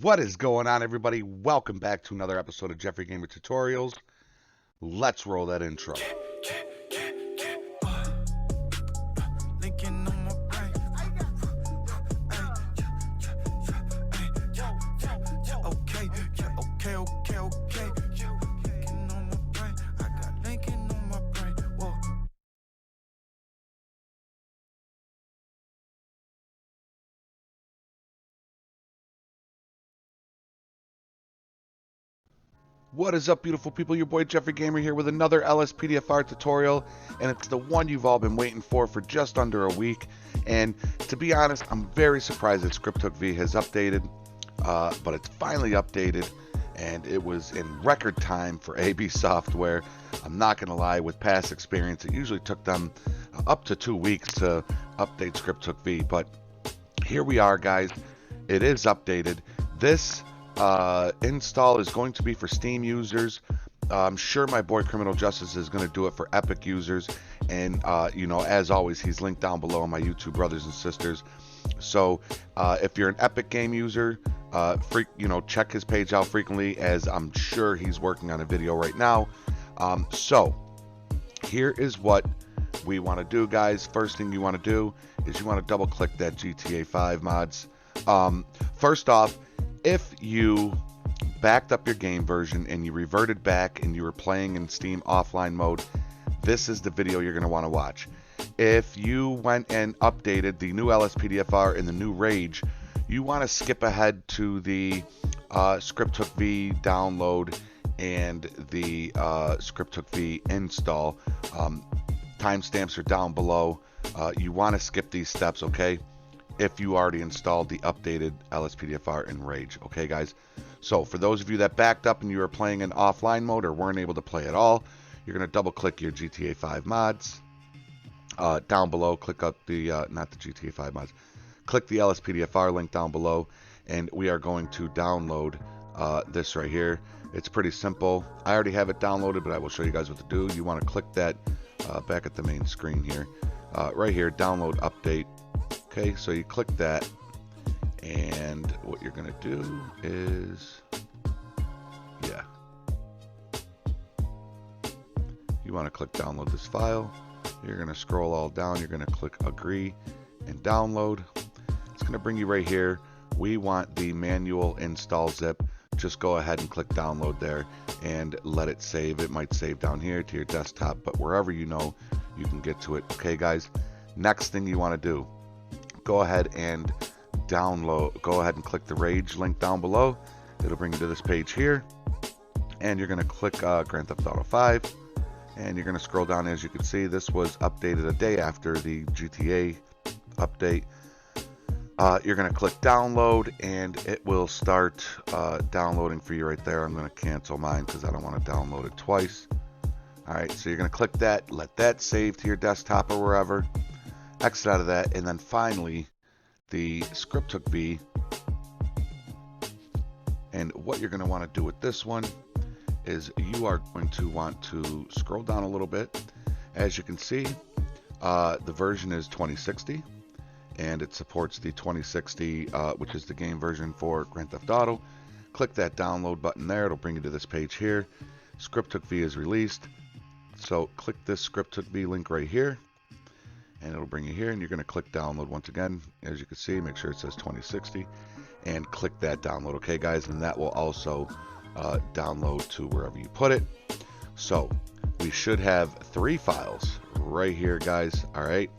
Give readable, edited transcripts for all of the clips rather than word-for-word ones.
What is going on, everybody? Welcome back to another episode of Jeffrey Gamer Tutorials. Let's roll that intro. What is up, beautiful people? Your boy Jeffrey Gamer here with another LSPDFR tutorial, and it's the one you've all been waiting for just under a week. And to be honest, I'm very surprised that ScriptHookV has updated, but it's finally updated, and it was in record time for AB software. I'm not going to lie, with past experience, it usually took them up to 2 weeks to update ScriptHookV, but here we are, guys. It is updated. This install is going to be for Steam users. I'm sure my boy Criminal Justice is going to do it for Epic users, and you know, as always, he's linked down below on my YouTube brothers and sisters. So if you're an Epic game user, check his page out frequently, as I'm sure he's working on a video right now. So here is what we want to do, guys. First thing you want to do is you want to double click that GTA 5 mods. First off, if you backed up your game version and you reverted back and you were playing in Steam offline mode, this is the video you're going to want to watch. If you went and updated the new LSPDFR and the new Rage, you want to skip ahead to the ScriptHookV download and the ScriptHookV install. Timestamps are down below. You want to skip these steps, okay? If you already installed the updated LSPDFR and Rage. Okay, guys? So for those of you that backed up and you were playing in offline mode or weren't able to play at all, you're going to double click your GTA 5 mods. Down below, click up the, not the GTA 5 mods, click the LSPDFR link down below, and we are going to download this right here. It's pretty simple. I already have it downloaded, but I will show you guys what to do. You want to click that back at the main screen here. Right here, download update. Okay, so you click that, and what you're going to do is, you want to click download this file. You're going to scroll all down. You're going to click agree and download. It's going to bring you right here. We want the manual install zip. Just go ahead and click download there and let it save. It might save down here to your desktop, but wherever you know you can get to it. Okay, guys, next thing you want to do, go ahead and download, go ahead and click the Rage link down below. It'll bring you to this page here, and you're going to click Grand Theft Auto 5, and you're going to scroll down. As you can see, this was updated a day after the GTA update. You're going to click download, and it will start downloading for you right there. I'm going to cancel mine because I don't want to download it twice. Alright, so you're going to click that, let that save to your desktop or wherever. Exit out of that, and then finally the ScriptHookV. And what you're going to want to do with this one is you are going to want to scroll down a little bit. As you can see, the version is 2060, and it supports the 2060, which is the game version for Grand Theft Auto. Click that download button there. It'll bring you to this page here. ScriptHookV is released, so click this ScriptHookV link right here, and it'll bring you here, and you're going to click download once again. As you can see, make sure it says 2060, and click that download. Okay, guys, and that will also download to wherever you put it. So we should have 3 files right here, guys. All right,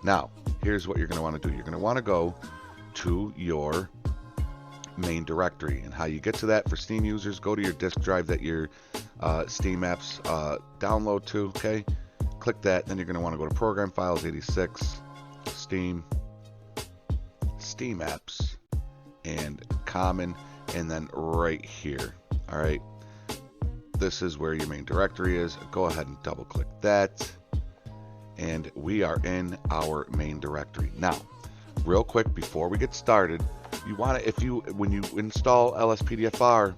now here's what you're going to want to do. You're going to want to go to your main directory, and how you get to that for Steam users, go to your disk drive that your Steam apps download to. Okay, click that, then you're going to want to go to Program Files 86, Steam Apps, and Common, and then right here. All right, this is where your main directory is. Go ahead and double click that, and we are in our main directory. Now, real quick before we get started, you want to, when you install LSPDFR,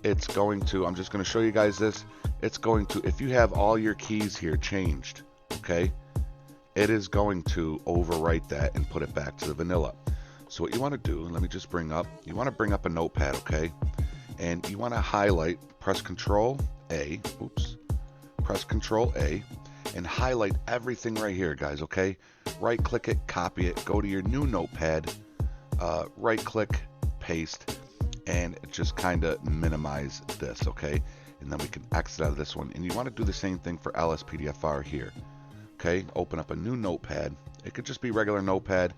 it's going to, I'm just going to show you guys this. It's going to, if you have all your keys here changed, okay, it is going to overwrite that and put it back to the vanilla. So what you want to do, let me just bring up, you want to bring up a notepad, okay? And you want to highlight, press Control A, press Control A, and highlight everything right here, guys, okay? Right click it, copy it, go to your new notepad, right click, paste, and just kind of minimize this, okay? And then we can exit out of this one. And you want to do the same thing for LSPDFR here, okay? Open up a new notepad. It could just be regular notepad.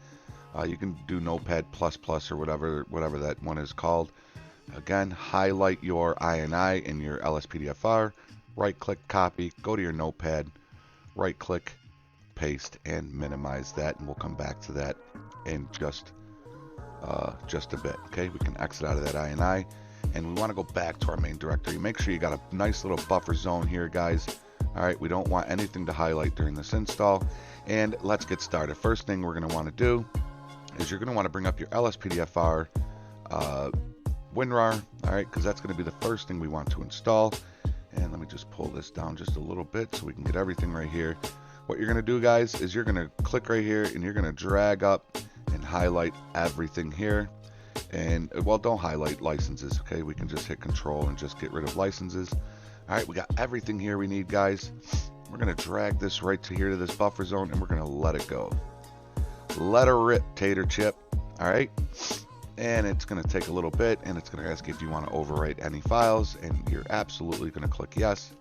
You can do Notepad++ or whatever that one is called. Again, highlight your INI in your LSPDFR, right click, copy, go to your notepad, right click, paste, and minimize that, and we'll come back to that in just a bit. Okay, we can exit out of that INI, and we want to go back to our main directory. Make sure you got a nice little buffer zone here, guys. All right, we don't want anything to highlight during this install, and let's get started. First thing we're going to want to do is you're going to want to bring up your LSPDFR WinRAR, all right, because that's going to be the first thing we want to install. And let me just pull this down just a little bit so we can get everything right here. What you're going to do, guys, is you're going to click right here and you're going to drag up and highlight everything here. And, well, don't highlight licenses, okay? We can just hit Control and just get rid of licenses. All right, we got everything here we need, guys. We're going to drag this right to here to this buffer zone, and we're going to let it go. Let her rip, tater chip. All right. And it's going to take a little bit, and it's going to ask you if you want to overwrite any files, and you're absolutely going to click yes.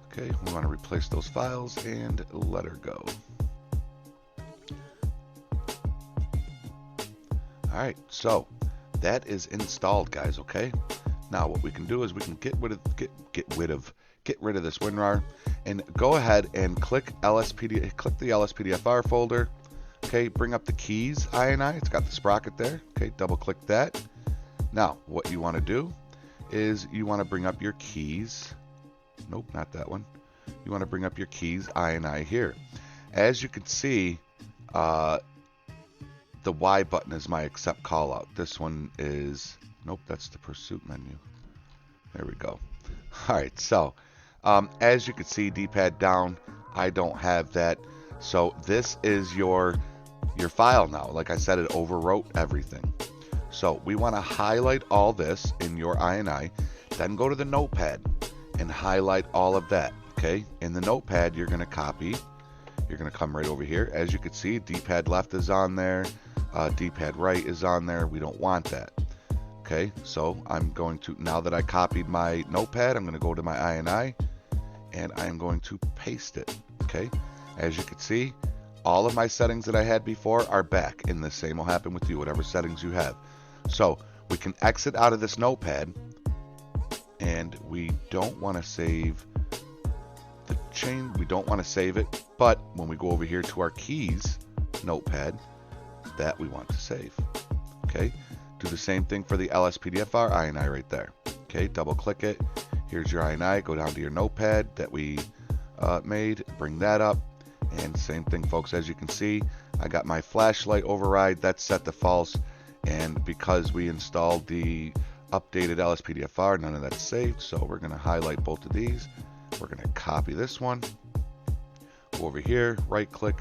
Okay, we want to replace those files and let her go. All right, so that is installed, guys. Okay, now what we can do is we can get rid of this WinRAR, and go ahead and click the LSPDFR folder. Okay, bring up the keys INI. It's got the sprocket there. Okay, double click that. Now, what you want to do is you want to bring up your keys. Nope, not that one. You want to bring up your keys INI here. As you can see, the Y button is my accept callout. This one is, nope, that's the pursuit menu. There we go. All right, so as you can see, D-pad down, I don't have that. So this is your file now. Like I said, it overwrote everything. So we want to highlight all this in your INI, then go to the notepad and highlight all of that. Okay, in the notepad, you're going to copy. You're going to come right over here. As you can see, D-pad left is on there. D-pad right is on there. We don't want that. Okay, so I'm going to, now that I copied my notepad, I'm going to go to my INI and I'm going to paste it. Okay, as you can see, all of my settings that I had before are back, and the same will happen with you, whatever settings you have. So we can exit out of this notepad, and we don't want to save the chain. We don't want to save it, but when we go over here to our keys notepad, that we want to save. Okay, do the same thing for the LSPDFR INI right there. Okay, double click it. Here's your INI. Go down to your notepad that we made, bring that up. And same thing, folks, as you can see, I got my flashlight override that's set to false, and because we installed the updated LSPDFR, none of that's saved. So we're going to highlight both of these. We're going to copy this one, go over here, right click,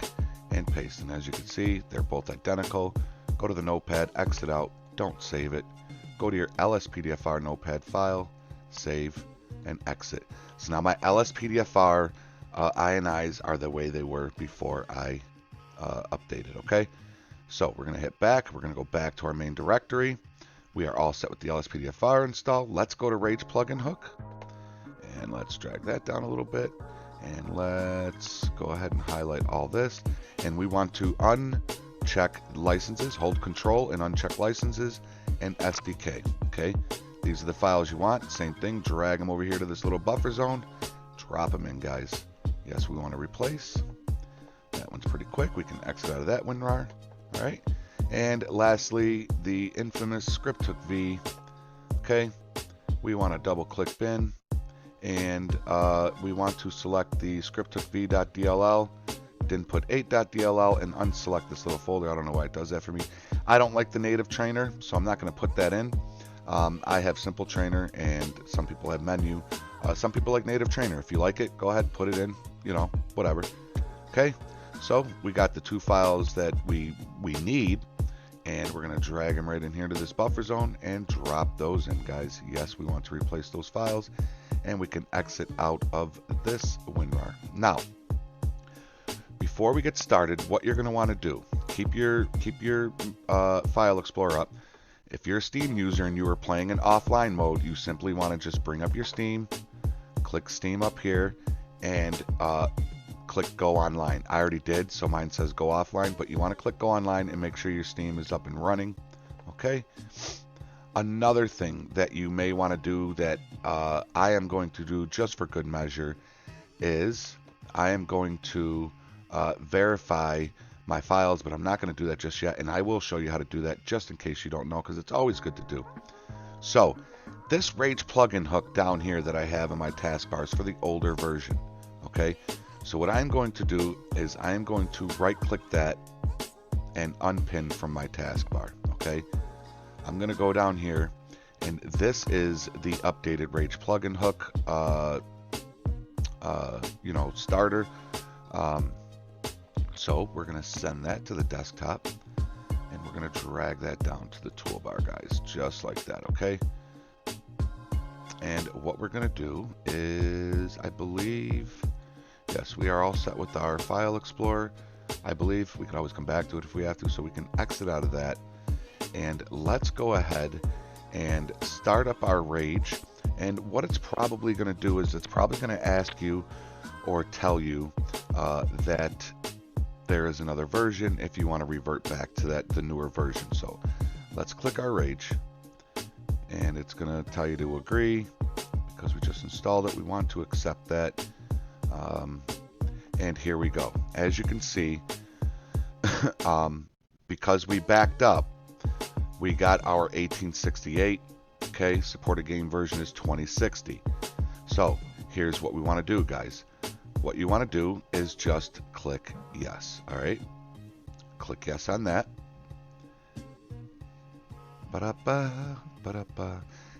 and paste. And as you can see, they're both identical. Go to the notepad, exit out, don't save it. Go to your LSPDFR notepad file, save, and exit. So now my LSPDFR INIs are the way they were before I updated. Okay, so we're going to hit back. We're going to go back to our main directory. We are all set with the LSPDFR install. Let's go to Rage PluginHook, and let's drag that down a little bit, and let's go ahead and highlight all this. And we want to uncheck licenses, hold Control and uncheck licenses, and SDK. Okay, these are the files you want. Same thing, drag them over here to this little buffer zone, drop them in, guys. Yes, we want to replace. That one's pretty quick. We can exit out of that WinRAR. All right. And lastly, the infamous ScriptHookV. Okay. We want to double click bin, and we want to select the ScriptHookV.dll, then put 8.dll and unselect this little folder. I don't know why it does that for me. I don't like the native trainer, so I'm not going to put that in. I have simple trainer, and some people have menu. Some people like native trainer. If you like it, go ahead, put it in, you know, whatever. Okay, So we got the 2 files that we need, and we're going to drag them right in here to this buffer zone and drop those in, guys. Yes, we want to replace those files, and we can exit out of this WinRAR. Now, before we get started, what you're going to want to do, keep your File Explorer up. If you're a Steam user and you are playing in offline mode, you simply want to just bring up your Steam, click Steam up here, and click Go Online. I already did, so mine says Go Offline, but you want to click Go Online and make sure your Steam is up and running. Okay. Another thing that you may want to do that I am going to do just for good measure is I am going to verify my files, but I'm not going to do that just yet, and I will show you how to do that just in case you don't know, because it's always good to do. So this Rage plugin hook down here that I have in my taskbar is for the older version. Okay, so what I'm going to do is I am going to right click that and unpin from my taskbar. Okay, I'm going to go down here, and this is the updated Rage plugin hook starter. So we're going to send that to the desktop, and we're going to drag that down to the toolbar, guys, just like that. Okay, and what we're going to do is, I believe, yes, we are all set with our File Explorer. I believe we can always come back to it if we have to, so we can exit out of that, and let's go ahead and start up our Rage. And what it's probably going to do is it's probably going to ask you or tell you that there is another version if you want to revert back to the newer version. So let's click our Rage, and it's going to tell you to agree because we just installed it. We want to accept that, and here we go. As you can see, because we backed up, we got our 1868. Okay, supported game version is 2060. So here's what we want to do, guys. What you want to do is just click yes. All right, click yes on that.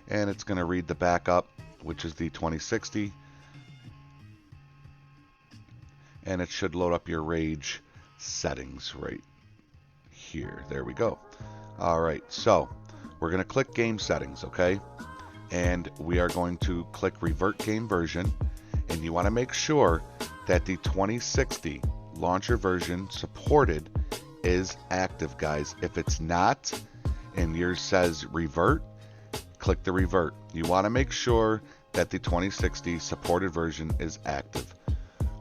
And it's going to read the backup, which is the 2060, and it should load up your Rage settings right here. There we go. All right, so we're going to click game settings. Okay, and we are going to click revert game version, and you want to make sure that the 2060 launcher version supported is active, guys. If it's not and yours says revert, click the revert. You want to make sure that the 2060 supported version is active.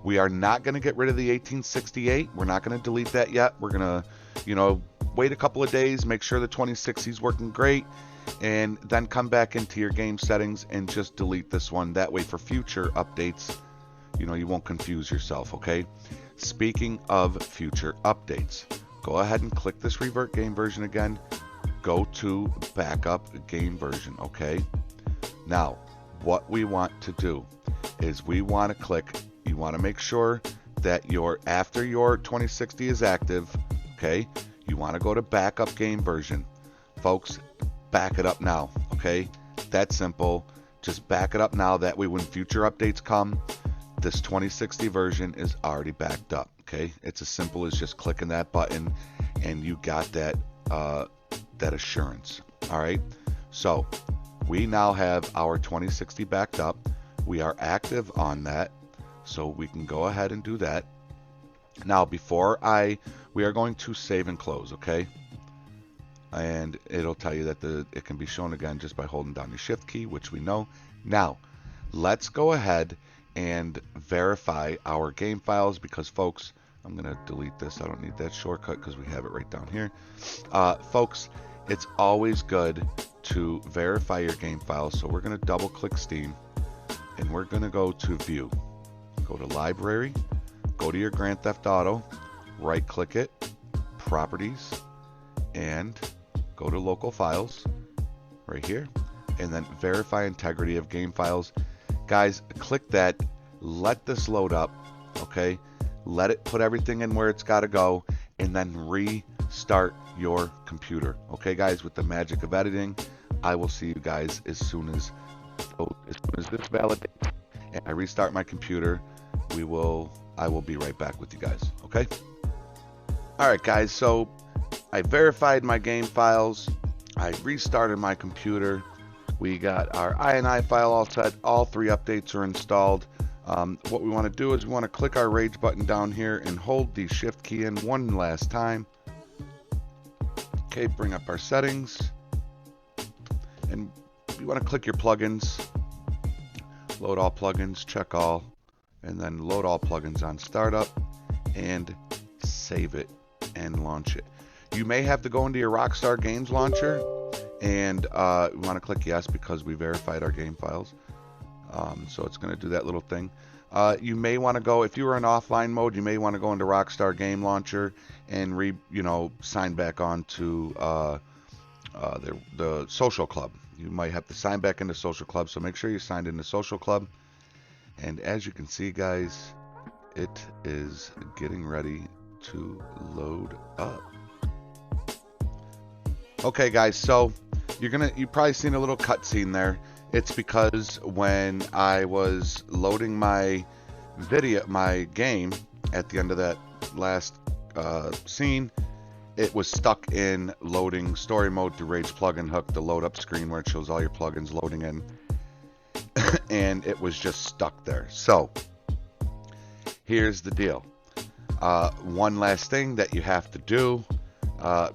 We are not going to get rid of the 1868. We're not going to delete that yet. We're going to, wait a couple of days, make sure the 2060 is working great, and then come back into your game settings and just delete this one. That way for future updates, you won't confuse yourself. Okay, speaking of future updates, go ahead and click this revert game version again, go to backup game version. Okay, now what we want to do is we want to click, you want to make sure that after your 2060 is active, okay, you want to go to backup game version. Folks, back it up now. Okay, that's simple. Just back it up now. That way when future updates come, this 2060 version is already backed up. Okay, it's as simple as just clicking that button, and you got that assurance. All right, so we now have our 2060 backed up. We are active on that, so we can go ahead and do that. Now we are going to save and close. Okay, and it'll tell you that it can be shown again just by holding down your shift key, which we know. Now let's go ahead and verify our game files, because folks, I'm going to delete this. I don't need that shortcut because we have it right down here. Folks, it's always good to verify your game files. So we're going to double click Steam, and we're going to go to View, go to Library, go to your Grand Theft Auto, right click it, Properties, and go to Local Files right here, and then Verify Integrity of Game Files. Guys, click that, let this load up. Okay, let it put everything in where it's got to go, and then restart your computer. Okay guys, with the magic of editing, I will see you guys as soon as this validates and I restart my computer. I will be right back with you guys. Okay. Alright guys, so I verified my game files, I restarted my computer, we got our INI file all set, all 3 updates are installed. What we want to do is we want to click our rage button down here and hold the shift key in one last time. Okay, bring up our settings, and you want to click your plugins, load all plugins, check all, and then load all plugins on startup, and save it and launch it. You may have to go into your Rockstar Games launcher, and we want to click yes because we verified our game files. So it's going to do that little thing. You may want to go, if you were in offline mode, you may want to go into Rockstar Game Launcher and sign back on to the Social Club. You might have to sign back into Social Club, so make sure you're signed into Social Club. And as you can see, guys, it is getting ready to load up. Okay, guys, so you've probably seen a little cutscene there. It's because when I was loading my game at the end of that last scene, it was stuck in loading story mode through Rage PluginHook, the load up screen where it shows all your plugins loading in, and it was just stuck there. So here's the deal. One last thing that you have to do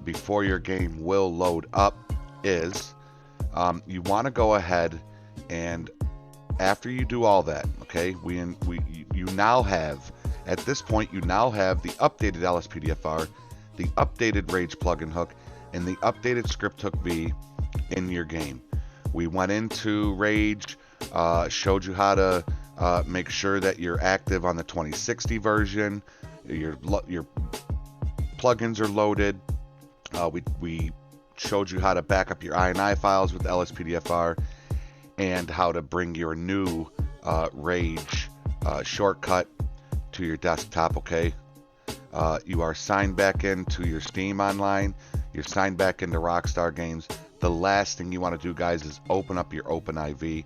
before your game will load up is you want to go ahead, and after you do all that, okay, you now have, at this point, you now have the updated LSPDFR, the updated Rage PluginHook, and the updated ScriptHookV in your game. We went into Rage, showed you how to make sure that you're active on the 2060 version, your plugins are loaded. We showed you how to back up your INI files with LSPDFR and how to bring your new Rage shortcut to your desktop, okay? You are signed back into your Steam Online. You're signed back into Rockstar Games. The last thing you want to do, guys, is open up your OpenIV.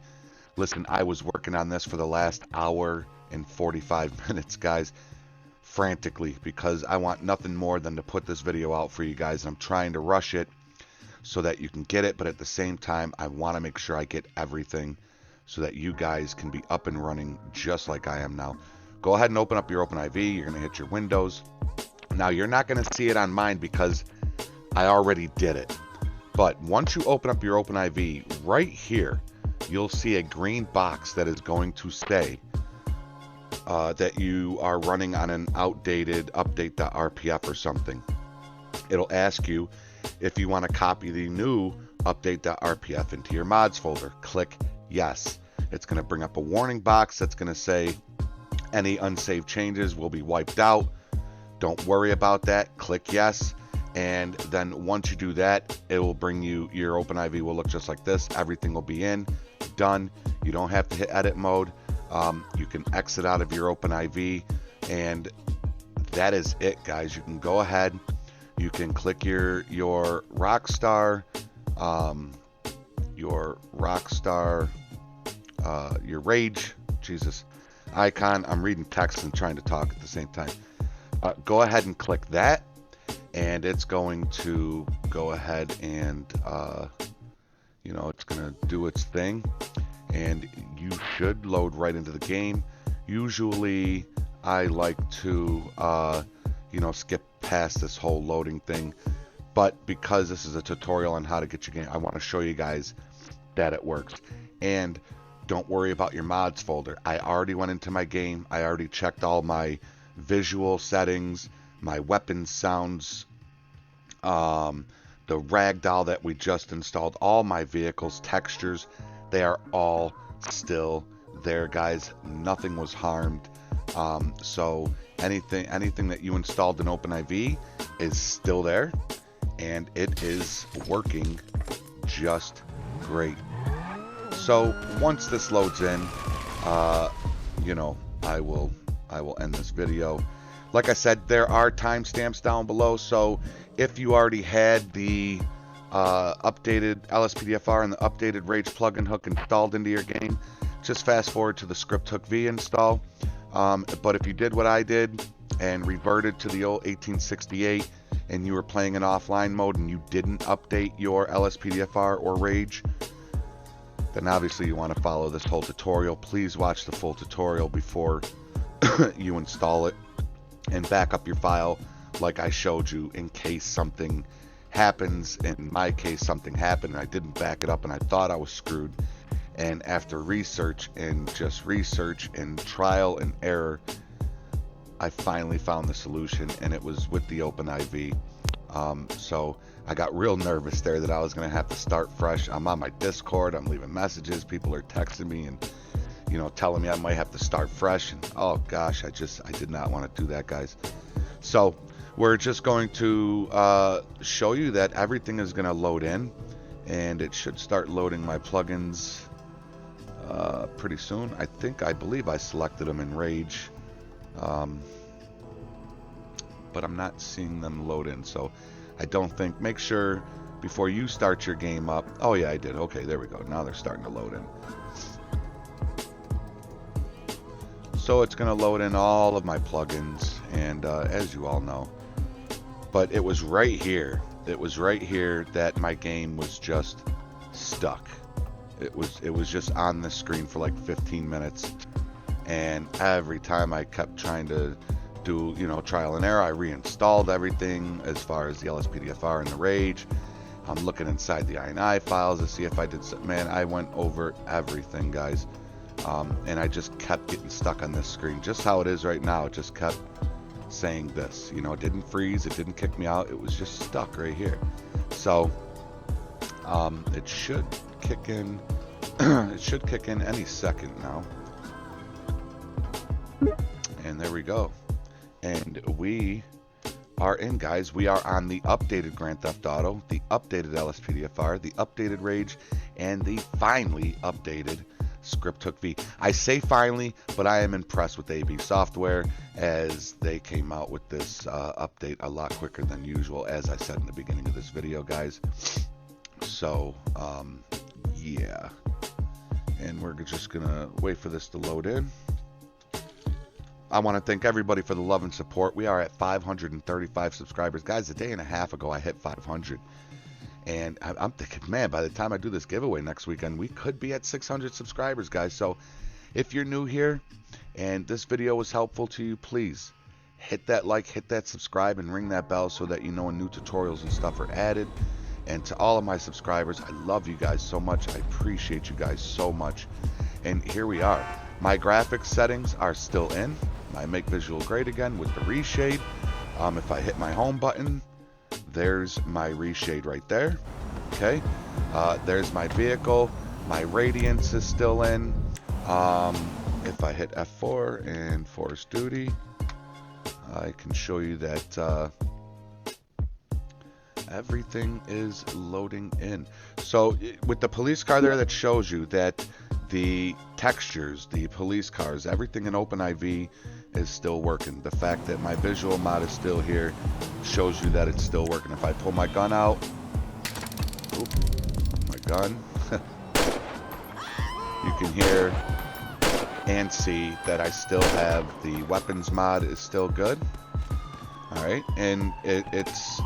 Listen, I was working on this for the last hour and 45 minutes, guys, frantically, because I want nothing more than to put this video out for you guys. I'm trying to rush it so that you can get it, but at the same time, I want to make sure I get everything so that you guys can be up and running just like I am now. Go ahead and open up your OpenIV. You're going to hit your Windows. Now, you're not going to see it on mine because I already did it. But once you open up your OpenIV, right here, you'll see a green box that is going to say that you are running on an outdated update.rpf or something. It'll ask you if you want to copy the new update.rpf into your mods folder. Click yes. It's going to bring up a warning box that's going to say any unsaved changes will be wiped out. Don't worry about that. Click yes. And then once you do that, it will bring you, your OpenIV will look just like this. Everything will be in, done. You don't have to hit edit mode. You can exit out of your OpenIV, and that is it, guys. You can go ahead. You can click your Rockstar, your Rage, Jesus, icon. I'm reading text and trying to talk at the same time. Go ahead and click that, and it's going to go ahead and, it's going to do its thing, and you should load right into the game. Usually, I like to, skip past this whole loading thing, but because this is a tutorial on how to get your game, I want to show you guys that it works. And don't worry about your mods folder. I already went into my game. I already checked all my visual settings, my weapon sounds, the ragdoll that we just installed, all my vehicles, textures, they are all still there, guys. Nothing was harmed. So anything that you installed in OpenIV is still there, and it is working just great. So once this loads in, I will end this video. Like I said, there are timestamps down below, so if you already had the updated LSPDFR and the updated Rage PluginHook installed into your game, just fast forward to the ScriptHookV install. But if you did what I did, and reverted to the old 1868 and you were playing in offline mode and you didn't update your LSPDFR or Rage, then obviously you want to follow this whole tutorial. Please watch the full tutorial before you install it, and back up your file like I showed you in case something happens. In my case, something happened and I didn't back it up and I thought I was screwed. And after research and trial and error, I finally found the solution, and it was with the OpenIV. So I got real nervous there that I was going to have to start fresh. I'm on my Discord, I'm leaving messages, people are texting me and, you know, telling me I might have to start fresh, and oh gosh, I did not want to do that, guys. So we're just going to show you that everything is going to load in, and it should start loading my plugins pretty soon. I believe I selected them in Rage, but I'm not seeing them load in, so I don't think. Make sure before you start your game up. Oh yeah, I did. Okay, there we go. Now they're starting to load in. So it's going to load in all of my plugins, and as you all know, but it was right here. It was right here that my game was just stuck. It was just on the screen for like 15 minutes, and every time I kept trying to do, you know, trial and error, I reinstalled everything as far as the LSPDFR and the Rage. I'm looking inside the INI files to see if I did something. Man, I went over everything, guys, and I just kept getting stuck on this screen, just how it is right now. It just kept saying this, you know, it didn't freeze, it didn't kick me out, it was just stuck right here. So it should kick in it should kick in any second now, and there we go, and we are in, guys. We are on the updated Grand Theft Auto, the updated LSPDFR, the updated Rage, and the finally updated ScriptHookV. I say finally, but I am impressed with AB Software, as they came out with this update a lot quicker than usual, as I said in the beginning of this video, guys. So yeah, and we're just gonna wait for this to load in. I want to thank everybody for the love and support. We are at 535 subscribers, guys. A day and a half ago I hit 500, and I'm thinking, man, by the time I do this giveaway next weekend, we could be at 600 subscribers, guys. So if you're new here and this video was helpful to you, please hit that like, hit that subscribe, and ring that bell so that you know when new tutorials and stuff are added. And to all of my subscribers, I love you guys so much. I appreciate you guys so much. And here we are. My graphics settings are still in. I make visual great again with the reshade. If I hit my home button, there's my reshade right there. Okay, there's my vehicle. My radiance is still in. If I hit F4 and Force Duty, I can show you that everything is loading in. So with the police car there, that shows you that the textures, the police cars, everything in OpenIV is still working. The fact that my visual mod is still here shows you that it's still working. If I pull my gun out, my gun, you can hear and see that I still have the weapons mod is still good. All right, and it's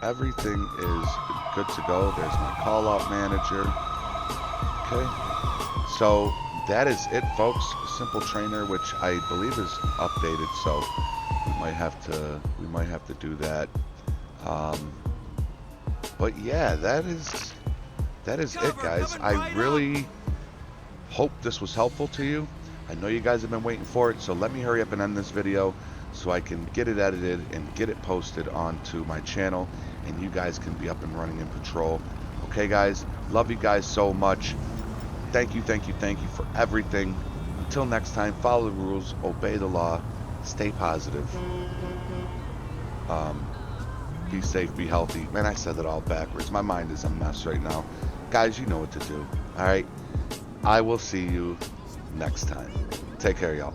everything is good to go. There's my call out manager. Okay, so that is it, folks. Simple Trainer, which I believe is updated, so we might have to do that. But yeah, that is it, guys. I really hope this was helpful to you. I know you guys have been waiting for it, so let me hurry up and end this video so I can get it edited and get it posted onto my channel, and you guys can be up and running in patrol. Okay, guys, love you guys so much. Thank you for everything. Until next time, follow the rules, obey the law, stay positive, be safe, be healthy. Man, I said that all backwards. My mind is a mess right now. Guys, you know what to do. All right, I will see you next time. Take care, y'all.